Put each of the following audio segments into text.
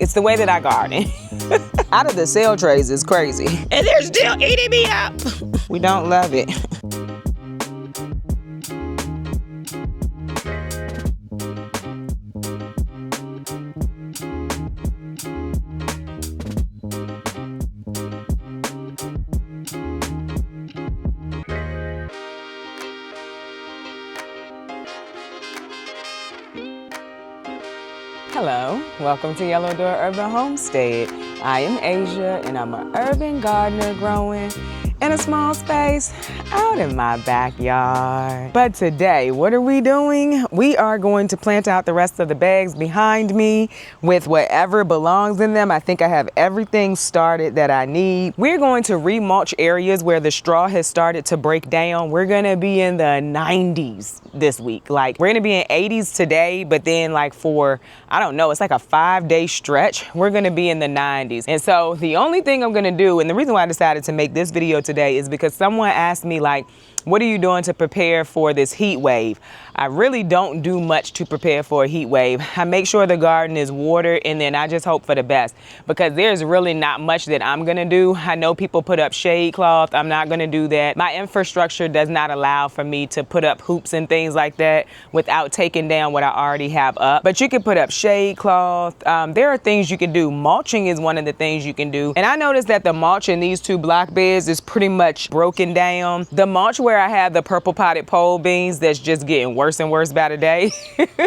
It's the way that I garden. Out of the sale trays is crazy. And they're still eating me up. We don't love it. Hello, welcome to Yellow Door Urban Homestead. I am Asia and I'm an urban gardener growing in a small space out in my backyard. But today, what are we doing? We are going to plant out the rest of the bags behind me with whatever belongs in them. I think I have everything started that I need. We're going to remulch areas where the straw has started to break down. We're gonna be in the 90s this week. Like, we're gonna be in 80s today, but then like for, I don't know, it's like a 5-day stretch, we're gonna be in the 90s. And so the only thing I'm gonna do, and the reason why I decided to make this video today is because someone asked me, like, what are you doing to prepare for this heat wave? I really don't do much to prepare for a heat wave. I make sure the garden is watered and then I just hope for the best, because there's really not much that I'm gonna do. I know people put up shade cloth. I'm not gonna do that. My infrastructure does not allow for me to put up hoops and things like that without taking down what I already have up. But you can put up shade cloth. There are things you can do. Mulching is one of the things you can do. And I noticed that the mulch in these 2 block beds is pretty much broken down. The mulch where I have the purple potted pole beans that's just getting worse and worse by the day.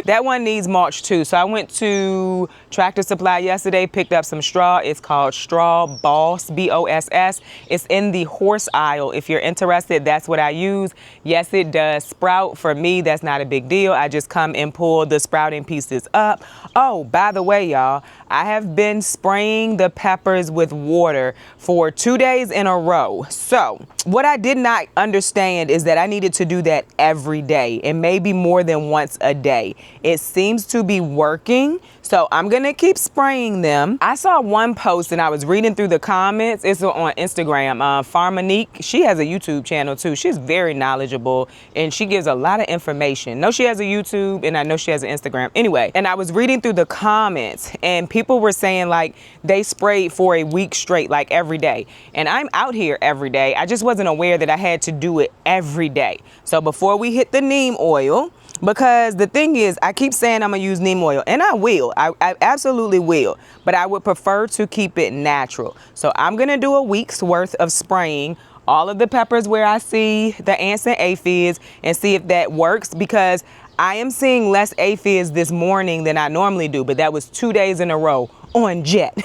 That one needs mulch too. So I went to Tractor Supply yesterday, picked up some straw. It's called Straw Boss, B-O-S-S. It's in the horse aisle. If you're interested, that's what I use. Yes, it does sprout. For me, that's not a big deal. I just come and pull the sprouting pieces up. Oh, by the way, y'all, I have been spraying the peppers with water for 2 days in a row. So what I did not understand is that I needed to do that every day and maybe more than once a day. It seems to be working. So I'm gonna keep spraying them. I saw one post and I was reading through the comments. It's on Instagram. Pharmunique, she has a YouTube channel too. She's very knowledgeable and she gives a lot of information. I know she has a YouTube and I know she has an Instagram. Anyway, and I was reading through the comments and people were saying like they sprayed for a week straight, like every day. And I'm out here every day. I just wasn't aware that I had to do it every day. So before we hit the neem oil, because the thing is, I keep saying I'm gonna use neem oil, and I will. I absolutely will. But I would prefer to keep it natural. So I'm gonna do a week's worth of spraying all of the peppers where I see the ants and aphids and see if that works, because I am seeing less aphids this morning than I normally do, but that was 2 days in a row on jet.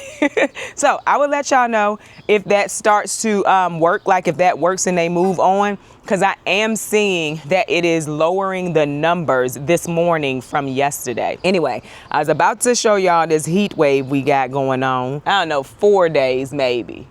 So I will let y'all know if that starts to work, like if that works and they move on, because I am seeing that it is lowering the numbers this morning from yesterday. Anyway, I was about to show y'all this heat wave we got going on. I don't know, 4 days maybe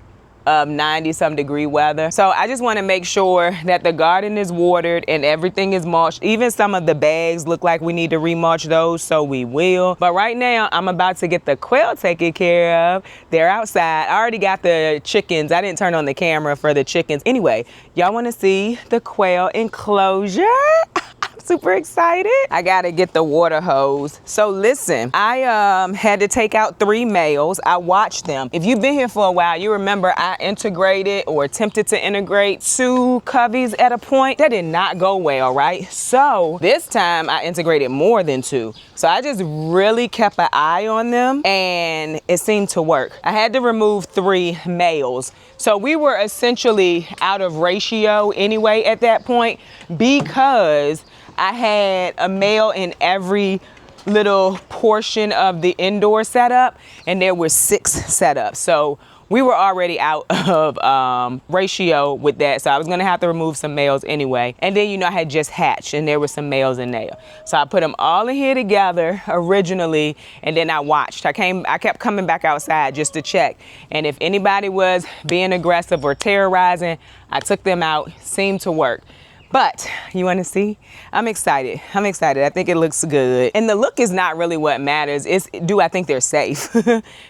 of 90-some degree weather. So I just want to make sure that the garden is watered and everything is mulched. Even some of the bags look like we need to remulch those, so we will. But right now I'm about to get the quail taken care of. They're outside. I already got the chickens. I didn't turn on the camera for the chickens. Anyway, y'all want to see the quail enclosure? Super excited. I gotta get the water hose. So listen, I had to take out 3 males. I watched them. If you've been here for a while, you remember I integrated or attempted to integrate 2 coveys at a point. That did not go well, right? So this time I integrated more than 2. So I just really kept an eye on them and it seemed to work. I had to remove 3 males. So we were essentially out of ratio anyway at that point, because I had a male in every little portion of the indoor setup and there were 6 setups. So we were already out of ratio with that. So I was gonna have to remove some males anyway. And then, you know, I had just hatched and there were some males in there. So I put them all in here together originally, and then I watched. I kept coming back outside just to check. And if anybody was being aggressive or terrorizing, I took them out. Seemed to work. But you want to see? I'm excited. I'm excited. I think it looks good. And the look is not really what matters. It's, do I think they're safe?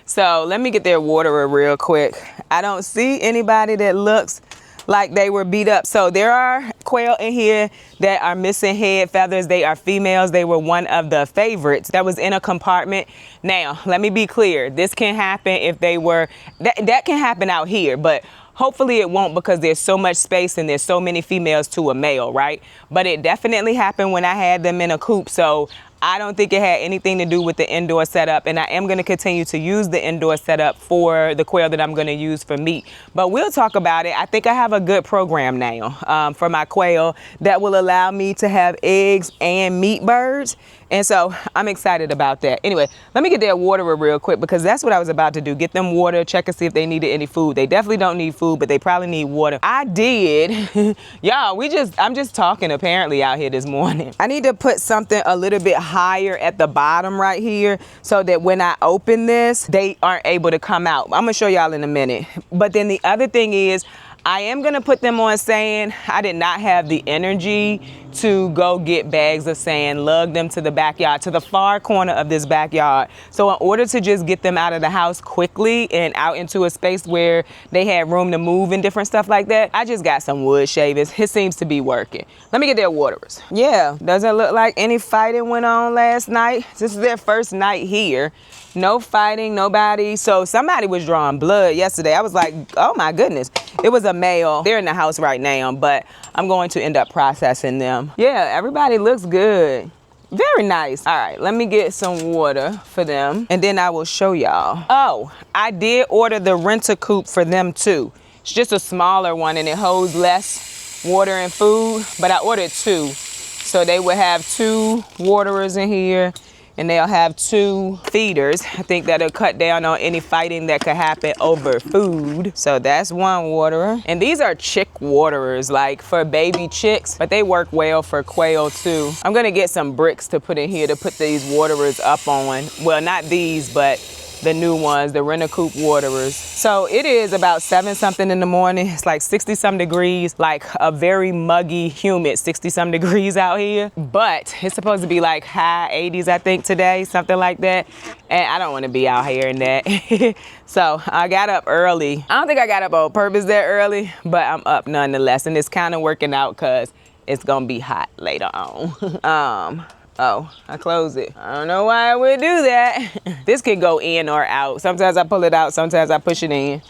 So let me get their waterer real quick. I don't see anybody that looks like they were beat up. So there are quail in here that are missing head feathers. They are females. They were one of the favorites that was in a compartment. Now, let me be clear. This can happen if they were, that can happen out here, but hopefully it won't because there's so much space and there's so many females to a male, right? But it definitely happened when I had them in a coop. So I don't think it had anything to do with the indoor setup, and I am going to continue to use the indoor setup for the quail that I'm going to use for meat. But we'll talk about it. I think I have a good program now for my quail that will allow me to have eggs and meat birds. And so I'm excited about that. Anyway, let me get their waterer real quick because that's what I was about to do. Get them water, check and see if they needed any food. They definitely don't need food, but they probably need water. I did. Y'all, I'm just talking apparently out here this morning. I need to put something a little bit higher at the bottom right here so that when I open this, they aren't able to come out. I'm gonna show y'all in a minute. But then the other thing is, I am gonna put them on sand. I did not have the energy to go get bags of sand, lug them to the backyard, to the far corner of this backyard. So in order to just get them out of the house quickly and out into a space where they had room to move and different stuff like that, I just got some wood shavings. It seems to be working. Let me get their waterers. Yeah, doesn't look like any fighting went on last night. This is their first night here. No fighting, nobody. So somebody was drawing blood yesterday. I was like, oh my goodness. It was a male. They're in the house right now, but I'm going to end up processing them. Yeah, everybody looks good. Very nice. All right, let me get some water for them and then I will show y'all. Oh, I did order the renter coop for them too. It's just a smaller one and it holds less water and food, but I ordered 2. So they would have 2 waterers in here and they'll have 2 feeders. I think that'll cut down on any fighting that could happen over food. So that's 1 waterer. And these are chick waterers, like for baby chicks, but they work well for quail too. I'm gonna get some bricks to put in here to put these waterers up on. Well, not these, but the new ones, the rent-a-coop waterers. So it is about 7-something in the morning. It's like 60-some degrees, like a very muggy, humid 60-some degrees out here. But it's supposed to be like high 80s, I think, today, something like that. And I don't want to be out here in that. So I got up early. I don't think I got up on purpose that early, but I'm up nonetheless. And it's kind of working out because it's going to be hot later on. Oh, I closed it. I don't know why I would do that. This can go in or out. Sometimes I pull it out, sometimes I push it in.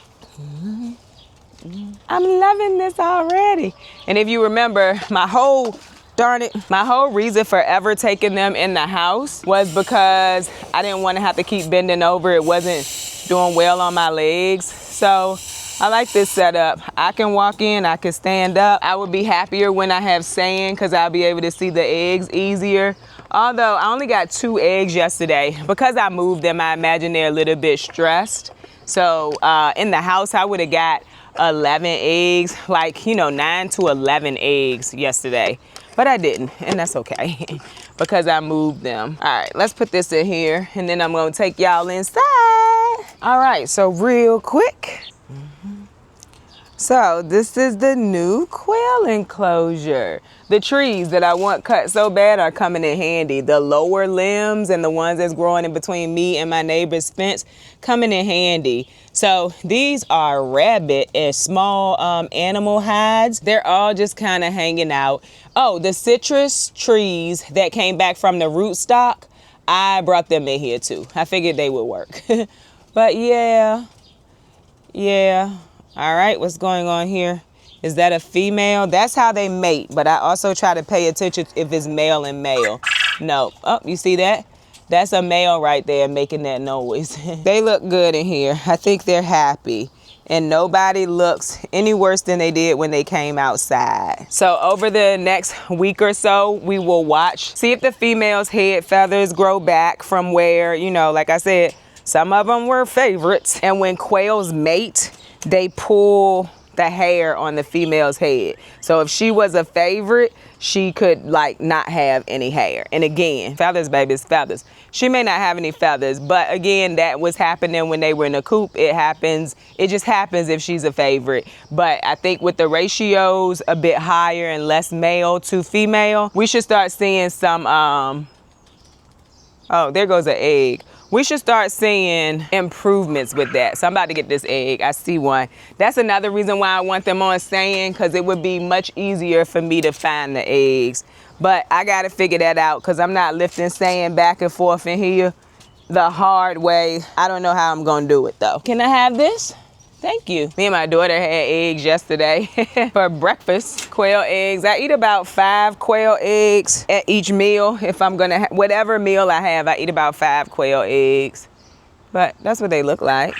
I'm loving this already. And if you remember, my whole reason for ever taking them in the house was because I didn't want to have to keep bending over. It wasn't doing well on my legs. So I like this setup. I can walk in, I can stand up. I would be happier when I have sand because I'll be able to see the eggs easier. Although I only got 2 eggs yesterday. Because I moved them, I imagine they're a little bit stressed. So in the house, I would have got 11 eggs, like, 9 to 11 eggs yesterday. But I didn't, and that's okay because I moved them. All right, let's put this in here and then I'm gonna take y'all inside. All right, so real quick. So this is the new quail enclosure. The trees that I want cut so bad are coming in handy. The lower limbs and the ones that's growing in between me and my neighbor's fence coming in handy. So these are rabbit and small animal hides. They're all just kind of hanging out. Oh, the citrus trees that came back from the rootstock, I brought them in here too. I figured they would work. But yeah. All right, what's going on here? Is that a female? That's how they mate, but I also try to pay attention if it's male and male. No, oh, you see that? That's a male right there making that noise. They look good in here. I think they're happy. And nobody looks any worse than they did when they came outside. So over the next week or so, we will watch, see if the female's head feathers grow back from where, like I said, some of them were favorites. And when quails mate, they pull the hair on the female's head. So if she was a favorite, she could not have any hair. And again, feathers, baby, it's feathers. She may not have any feathers, but again, that was happening when they were in a coop. It just happens if she's a favorite. But I think with the ratios a bit higher and less male to female, we should start seeing some, oh, there goes an egg. we should start seeing improvements with that. So I'm about to get this egg. I see one. That's another reason why I want them on sand, because it would be much easier for me to find the eggs. But I got to figure that out because I'm not lifting sand back and forth in here the hard way. I don't know how I'm going to do it though. Can I have this? Thank you. Me and my daughter had eggs yesterday for breakfast, quail eggs. I eat about 5 quail eggs at each meal. If I'm gonna, whatever meal I have, I eat about 5 quail eggs. But that's what they look like.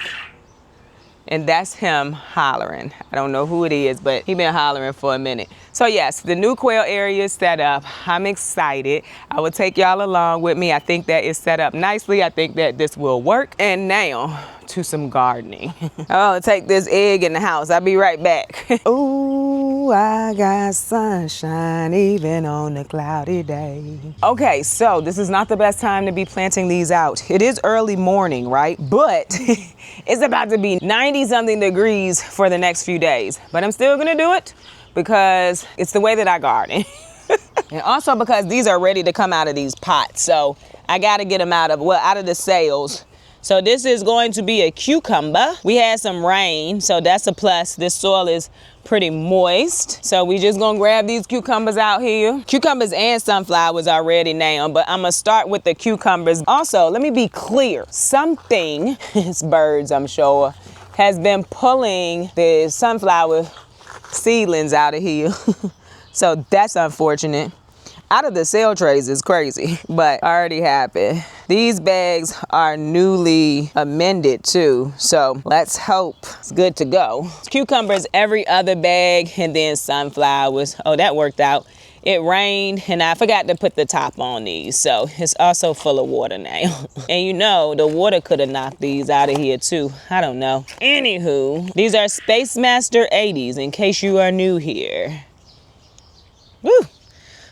And that's him hollering. I don't know who it is, but he been hollering for a minute. So yes, the new quail area is set up. I'm excited. I will take y'all along with me. I think that is set up nicely. I think that this will work. And now to some gardening. I'll take this egg in the house. I'll be right back. Ooh, I got sunshine even on a cloudy day. Okay, so this is not the best time to be planting these out. It is early morning, right? But it's about to be 90-something degrees for the next few days. But I'm still gonna do it because it's the way that I garden. And also because these are ready to come out of these pots. So I gotta get them out of the sales. So this is going to be a cucumber. We had some rain, so that's a plus. This soil is pretty moist. So we just gonna grab these cucumbers out here. Cucumbers and sunflowers are ready now, but I'm gonna start with the cucumbers. Also, let me be clear. Something, it's birds I'm sure, has been pulling the sunflower seedlings out of here. So that's unfortunate. Out of the sale trays is crazy, but already happened. These bags are newly amended too, so let's hope it's good to go. Cucumbers every other bag, and then sunflowers. Oh, that worked out. It rained and I forgot to put the top on these, so it's also full of water now. And you know, the water could have knocked these out of here too. I don't know. Anywho, these are Space Master 80s in case you are new here. Woo!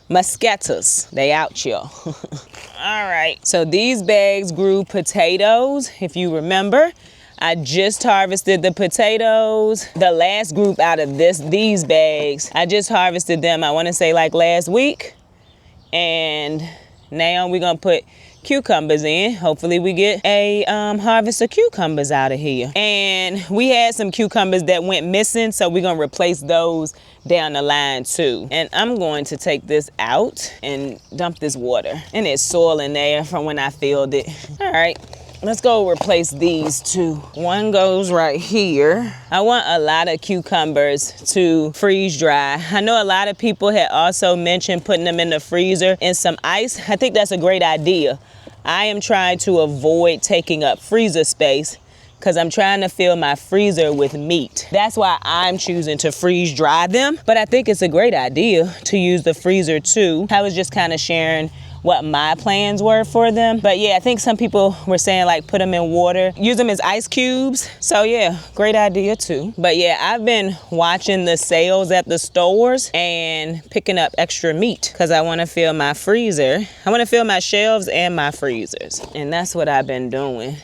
Mosquitoes, they out, y'all. All right, so these bags grew potatoes. If you remember, I just harvested the potatoes. The last group out of these bags, I just harvested them, I wanna say like last week. And now we're gonna put cucumbers in. Hopefully we get a harvest of cucumbers out of here. And we had some cucumbers that went missing, so we're gonna replace those down the line too. And I'm going to take this out and dump this water. And there's soil in there from when I filled it. All right, let's go replace these two. One goes right here. I want a lot of cucumbers to freeze dry. I know a lot of people had also mentioned putting them in the freezer in some ice. I think that's a great idea. I am trying to avoid taking up freezer space because I'm trying to fill my freezer with meat. That's why I'm choosing to freeze dry them. But I think it's a great idea to use the freezer too. I was just kind of sharing what my plans were for them. But yeah, I think some people were saying like put them in water, use them as ice cubes. So yeah, great idea too. But yeah, I've been watching the sales at the stores and picking up extra meat because I want to fill my freezer. I want to fill my shelves and my freezers. And that's what I've been doing.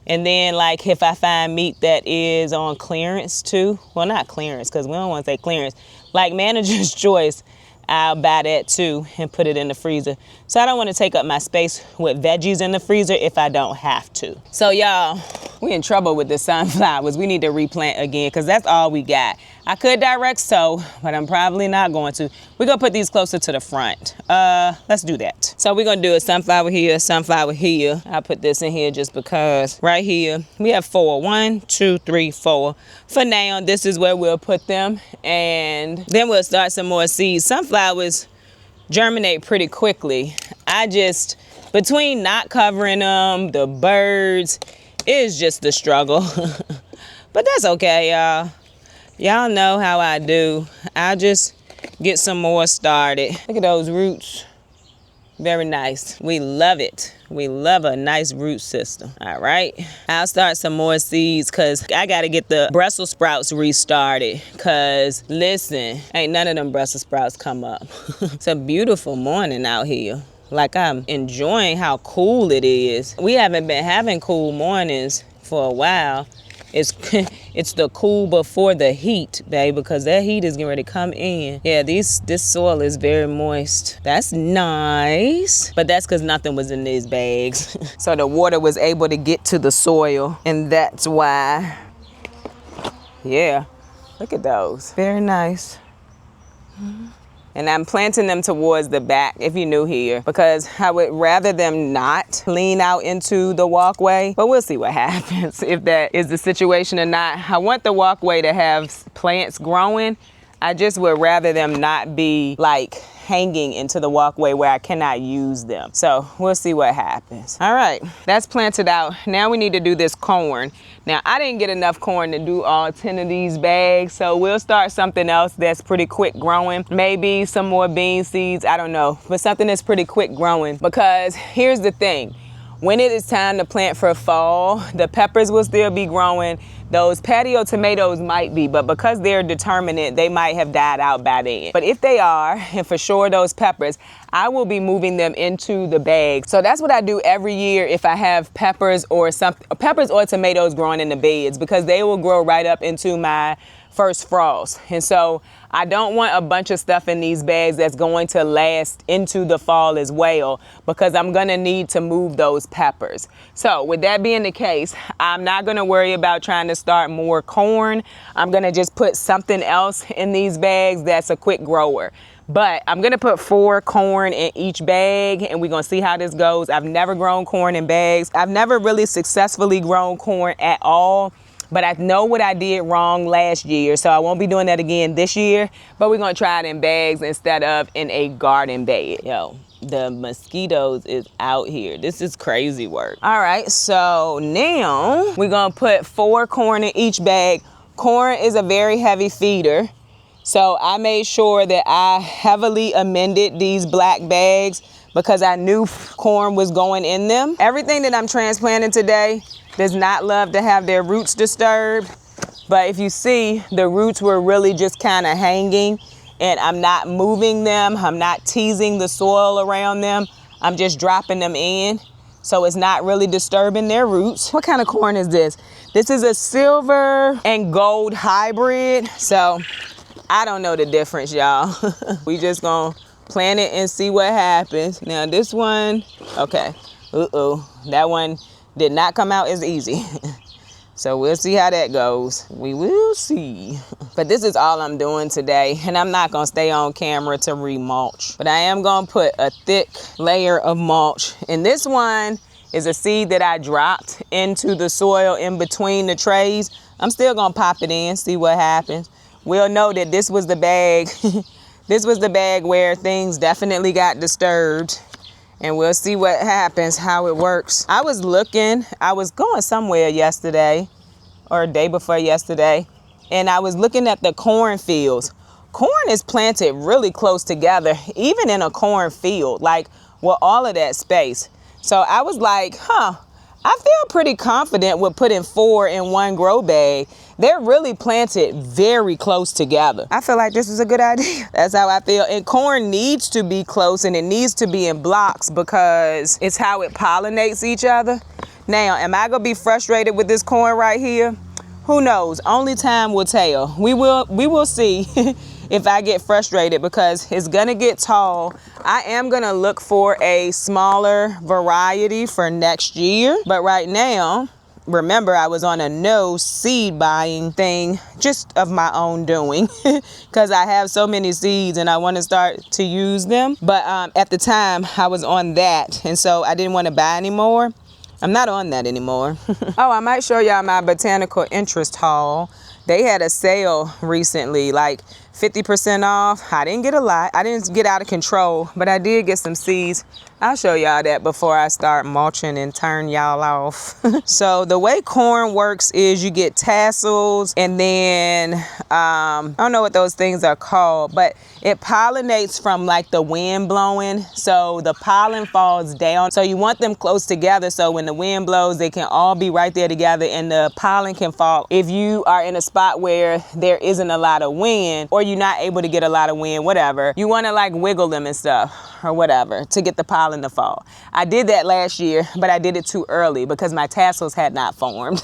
And then like if I find meat that is on clearance too, well not clearance because we don't want to say clearance, like manager's choice, I'll buy that too and put it in the freezer. So I don't want to take up my space with veggies in the freezer if I don't have to. So y'all, we in trouble with the sunflowers. We need to replant again because that's all we got. I could direct sow, but I'm probably not going to. We're gonna put these closer to the front. Let's do that. So we're gonna do a sunflower here, sunflower here. I'll put this in here just because right here, we have 4. 1, 2, 3, 4. For now, this is where we'll put them. And then we'll start some more seeds. Sunflowers germinate pretty quickly. Between not covering them, the birds, it's just the struggle. But that's okay, y'all. Y'all know how I do. I'll just get some more started. Look at those roots. Very nice. We love it. We love a nice root system. All right. I'll start some more seeds because I got to get the Brussels sprouts restarted because, listen, ain't none of them Brussels sprouts come up. It's a beautiful morning out here. Like I'm enjoying how cool it is. We haven't been having cool mornings for a while. It's it's the cool before the heat, babe, because that heat is getting ready to come in. Yeah, this soil is very moist. That's nice, but that's because nothing was in these bags. So the water was able to get to the soil, and that's why. Yeah, look at those. Very nice. And I'm planting them towards the back, if you're new here, because I would rather them not lean out into the walkway, but we'll see what happens if that is the situation or not. I want the walkway to have plants growing. I just would rather them not be like hanging into the walkway where I cannot use them. So we'll see what happens. All right, that's planted out. Now we need to do this corn. Now I didn't get enough corn to do all 10 of these bags, so we'll start something else that's pretty quick growing. Maybe some more bean seeds, I don't know, but something that's pretty quick growing, because here's the thing. When it is time to plant for fall, the peppers will still be growing. Those patio tomatoes might be, but because they're determinate, they might have died out by then. But if they are, and for sure those peppers, I will be moving them into the bag. So that's what I do every year if I have peppers or tomatoes growing in the beds, because they will grow right up into my first frost. And so I don't want a bunch of stuff in these bags that's going to last into the fall as well, because I'm gonna need to move those peppers. So with that being the case, I'm not gonna worry about trying to start more corn. I'm gonna just put something else in these bags that's a quick grower. But I'm gonna put 4 corn in each bag, and we're gonna see how this goes. I've never grown corn in bags. I've never really successfully grown corn at all. But I know what I did wrong last year, so I won't be doing that again this year. But we're gonna try it in bags instead of in a garden bed. Yo, the mosquitoes is out here. This is crazy work. All right, so now we're gonna put 4 corn in each bag. Corn is a very heavy feeder, so I made sure that I heavily amended these black bags because I knew corn was going in them. Everything that I'm transplanting today does not love to have their roots disturbed. But if you see, the roots were really just kind of hanging, and I'm not moving them. I'm not teasing the soil around them. I'm just dropping them in. So it's not really disturbing their roots. What kind of corn is this? This is a silver and gold hybrid. So I don't know the difference, y'all. We just gonna plant it and see what happens. Now this one, okay. That one did not come out as easy. So we'll see how that goes. We will see. But this is all I'm doing today, and I'm not gonna stay on camera to remulch. But I am gonna put a thick layer of mulch. And this one is a seed that I dropped into the soil in between the trays. I'm still gonna pop it in, see what happens. We'll know that this was the bag. This was the bag where things definitely got disturbed. And we'll see what happens, how it works. I was going somewhere yesterday or day before yesterday, and I was looking at the cornfields. Corn is planted really close together, even in a cornfield, like with all of that space. So I was like, I feel pretty confident with putting 4 in one grow bag. They're really planted very close together. I feel like this is a good idea. That's how I feel. And corn needs to be close, and it needs to be in blocks because it's how it pollinates each other. Now, am I gonna be frustrated with this corn right here? Who knows? Only time will tell. We will see if I get frustrated, because it's gonna get tall. I am gonna look for a smaller variety for next year. But right now, remember, I was on a no seed buying thing just of my own doing because I have so many seeds and I want to start to use them. But at the time I was on that, and so I didn't want to buy anymore. I'm not on that anymore. Oh, I might show y'all my botanical interest haul. They had a sale recently, like 50% off. I didn't get a lot. I didn't get out of control, but I did get some seeds. I'll show y'all that before I start mulching and turn y'all off. So the way corn works is you get tassels, and then I don't know what those things are called, but it pollinates from like the wind blowing. So the pollen falls down. So you want them close together, so when the wind blows, they can all be right there together and the pollen can fall. If you are in a spot where there isn't a lot of wind, or you're not able to get a lot of wind, whatever, you want to like wiggle them and stuff or whatever to get the pollen to fall. I did that last year, but I did it too early because my tassels had not formed.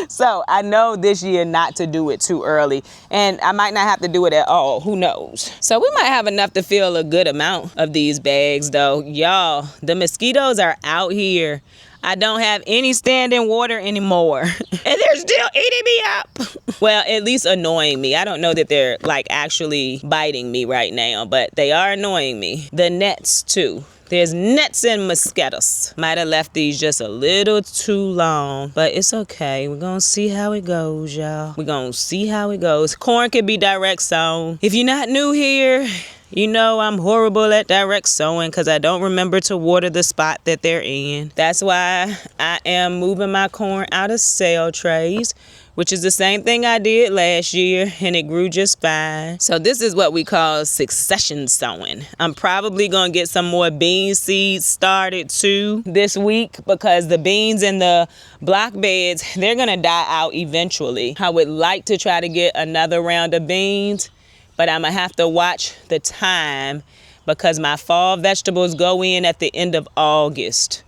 So I know this year not to do it too early, and I might not have to do it at all. Who knows? So we might have enough to fill a good amount of these bags though. Y'all, the mosquitoes are out here. I don't have any standing water anymore. And they're still eating me up. Well, at least annoying me. I don't know that they're like actually biting me right now, but they are annoying me. The nets too. There's nets and mosquitoes. Might have left these just a little too long, but it's okay. We're gonna see how it goes, y'all. We're gonna see how it goes. Corn can be direct sown. If you're not new here, you know I'm horrible at direct sowing because I don't remember to water the spot that they're in. That's why I am moving my corn out of sale trays, which is the same thing I did last year, and it grew just fine. So this is what we call succession sowing. I'm probably gonna get some more bean seeds started too this week because the beans in the block beds, they're gonna die out eventually. I would like to try to get another round of beans, but I'm gonna have to watch the time because my fall vegetables go in at the end of August.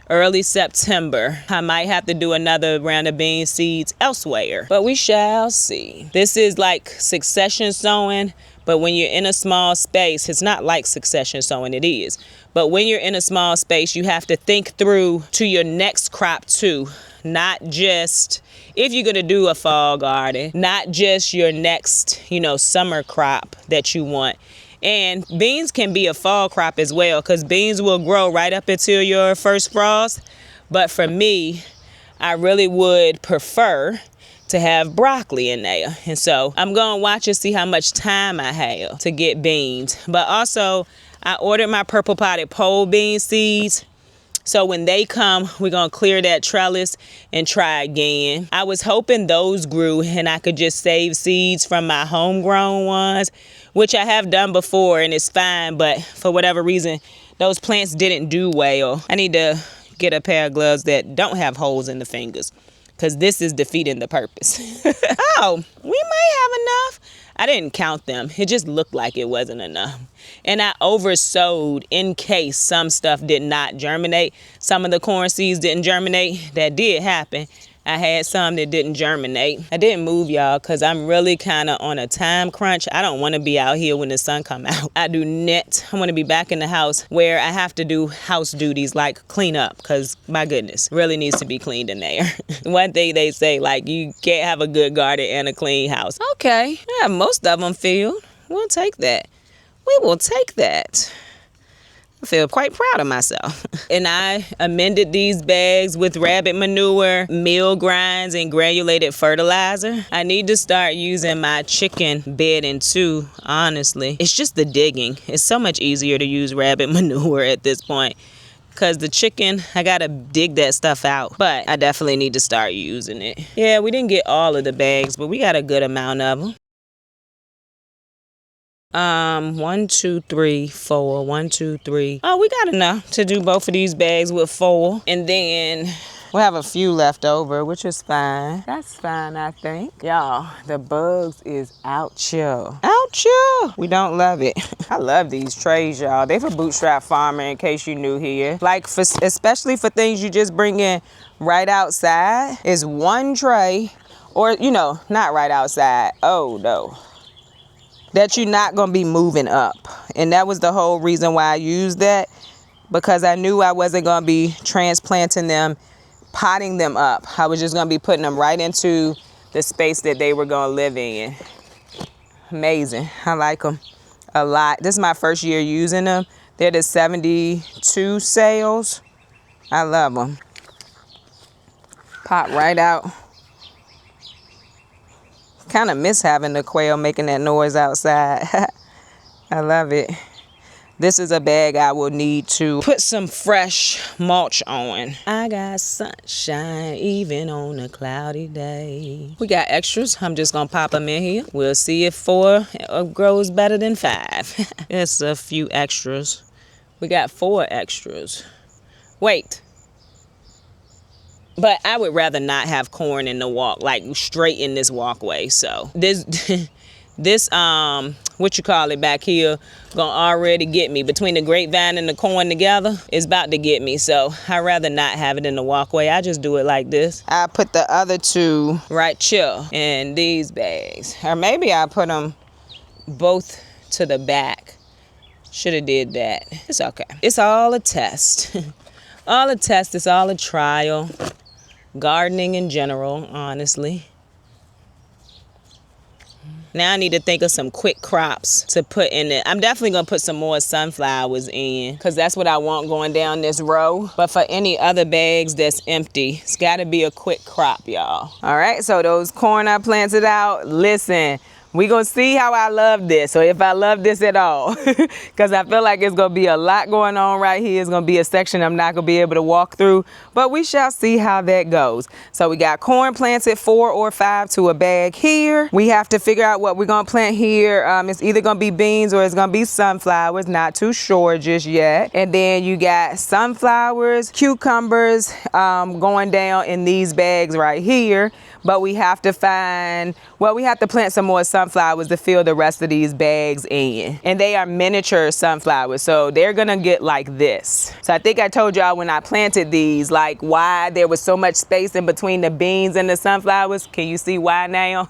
Early September, I might have to do another round of bean seeds elsewhere, but we shall see. This is like succession sowing, but when you're in a small space, it's not like succession sowing, it is. But when you're in a small space, you have to think through to your next crop too. Not just, if you're gonna do a fall garden, not just your next, summer crop that you want. And beans can be a fall crop as well because beans will grow right up until your first frost. But for me, I really would prefer to have broccoli in there. And so I'm going to watch and see how much time I have to get beans. But also, I ordered my purple potted pole bean seeds. So when they come, we're going to clear that trellis and try again. I was hoping those grew and I could just save seeds from my homegrown ones, which I have done before and it's fine. But for whatever reason, those plants didn't do well. I need to get a pair of gloves that don't have holes in the fingers because this is defeating the purpose. Oh, we might have enough. I didn't count them. It just looked like it wasn't enough. And I oversowed in case some stuff did not germinate. Some of the corn seeds didn't germinate. That did happen. I had some that didn't germinate. I didn't move, y'all, because I'm really kind of on a time crunch. I don't want to be out here when the sun come out. I do net. I want to be back in the house where I have to do house duties like clean up because, my goodness, really needs to be cleaned in there. One thing they say, like, you can't have a good garden and a clean house. Okay, I have most of them filled. We'll take that. We will take that. I feel quite proud of myself. And I amended these bags with rabbit manure, meal grinds, and granulated fertilizer. I need to start using my chicken bedding too, honestly. It's just the digging. It's so much easier to use rabbit manure at this point. Because the chicken, I gotta dig that stuff out. But I definitely need to start using it. Yeah, we didn't get all of the bags, but we got a good amount of them. 1, 2, 3, 4. 1, 2, 3. Oh, we got enough to do both of these bags with 4. And then we'll have a few left over, which is fine. That's fine, I think. Y'all, the bugs is out chill. Out chill. We don't love it. I love these trays, y'all. They for bootstrap farmer, in case you new here. Like, especially for things you just bring in right outside, is one tray, or, not right outside. Oh, no. That you're not going to be moving up. And that was the whole reason why I used that, because I knew I wasn't going to be transplanting them, potting them up. I was just going to be putting them right into the space that they were going to live in. Amazing. I like them a lot. This is my first year using them. They're the 72 sales. I love them. Pop right out. Kind of miss having the quail making that noise outside. I love it. This is a bag I will need to put some fresh mulch on. I got sunshine even on a cloudy day. We got extras. I'm just gonna pop them in here. We'll see if 4 grows better than 5. It's a few extras. We got 4 extras. Wait. But I would rather not have corn in the walk, like straight in this walkway. So this this, what you call it back here, gonna already get me. Between the grapevine and the corn together, it's about to get me. So I'd rather not have it in the walkway. I just do it like this. I put the other two right here in these bags. Or maybe I put them both to the back. Should have did that. It's okay. It's all a test. All a test. It's all a trial. Gardening in general, honestly. Now I need to think of some quick crops to put in it. I'm definitely gonna put some more sunflowers in because that's what I want going down this row. But for any other bags that's empty, it's gotta be a quick crop, y'all. All right, so those corn I planted out, listen, we gonna see how I love this, or if I love this at all. Because I feel like it's gonna be a lot going on right here. It's gonna be a section I'm not gonna be able to walk through, but we shall see how that goes. So we got corn planted 4 or 5 to a bag here. We have to figure out what we're gonna plant here. It's either gonna be beans or it's gonna be sunflowers, not too sure just yet. And then you got sunflowers, cucumbers going down in these bags right here. But we have to find, well, we have to plant some more sunflowers to fill the rest of these bags in. And they are miniature sunflowers, so they're gonna get like this. So I think I told y'all when I planted these, like why there was so much space in between the beans and the sunflowers. Can you see why now?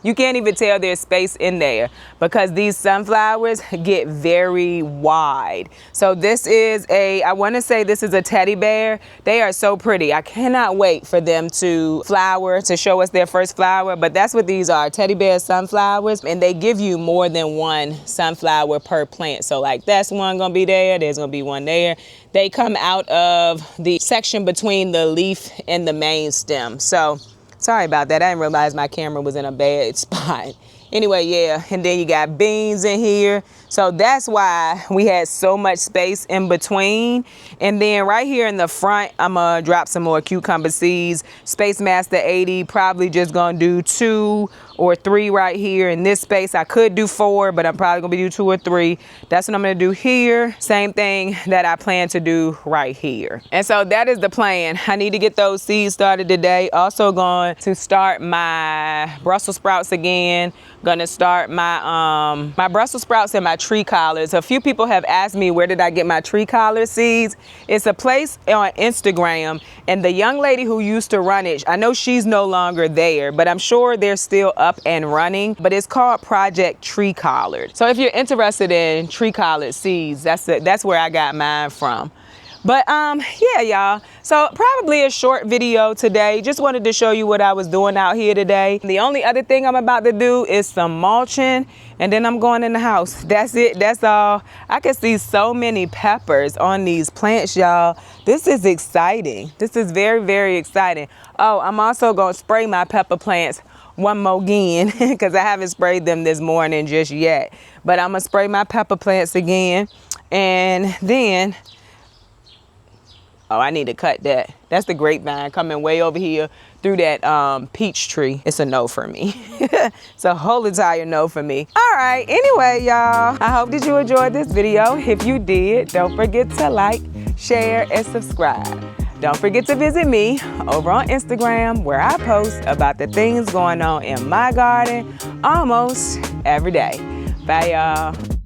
You can't even tell there's space in there because these sunflowers get very wide. So this is I wanna say this is a teddy bear. They are so pretty. I cannot wait for them to flower, to show us their first flower, but that's what these are, teddy bear sunflowers, and they give you more than one sunflower per plant. So like that's one gonna be there, there's gonna be one there. They come out of the section between the leaf and the main stem. So sorry about that, I didn't realize my camera was in a bad spot. Anyway, yeah, and then you got beans in here. So that's why we had so much space in between. And then right here in the front, I'm gonna drop some more cucumber seeds. Space Master 80, probably just gonna do 2 or 3 right here in this space. I could do 4, but I'm probably gonna do 2 or 3. That's what I'm gonna do here. Same thing that I plan to do right here. And so that is the plan. I need to get those seeds started today. Also going to start my Brussels sprouts again. Gonna start my my Brussels sprouts and my tree collards. A few people have asked me where did I get my tree collard seeds. It's a place on Instagram, and the young lady who used to run it, I know she's no longer there, but I'm sure they're still up and running. But it's called Project Tree Collard. So if you're interested in tree collard seeds, that's where I got mine from. But yeah, y'all, so probably a short video today. Just wanted to show you what I was doing out here today. The only other thing I'm about to do is some mulching, and then I'm going in the house. That's it, that's all. I can see so many peppers on these plants, y'all. This is exciting. This is very, very exciting. Oh, I'm also gonna spray my pepper plants one more again because I haven't sprayed them this morning just yet. But I'm gonna spray my pepper plants again, and then oh, I need to cut that. That's the grapevine coming way over here through that peach tree. It's a no for me. It's a whole entire no for me. All right, anyway, y'all, I hope that you enjoyed this video. If you did, don't forget to like, share, and subscribe. Don't forget to visit me over on Instagram where I post about the things going on in my garden almost every day. Bye, y'all.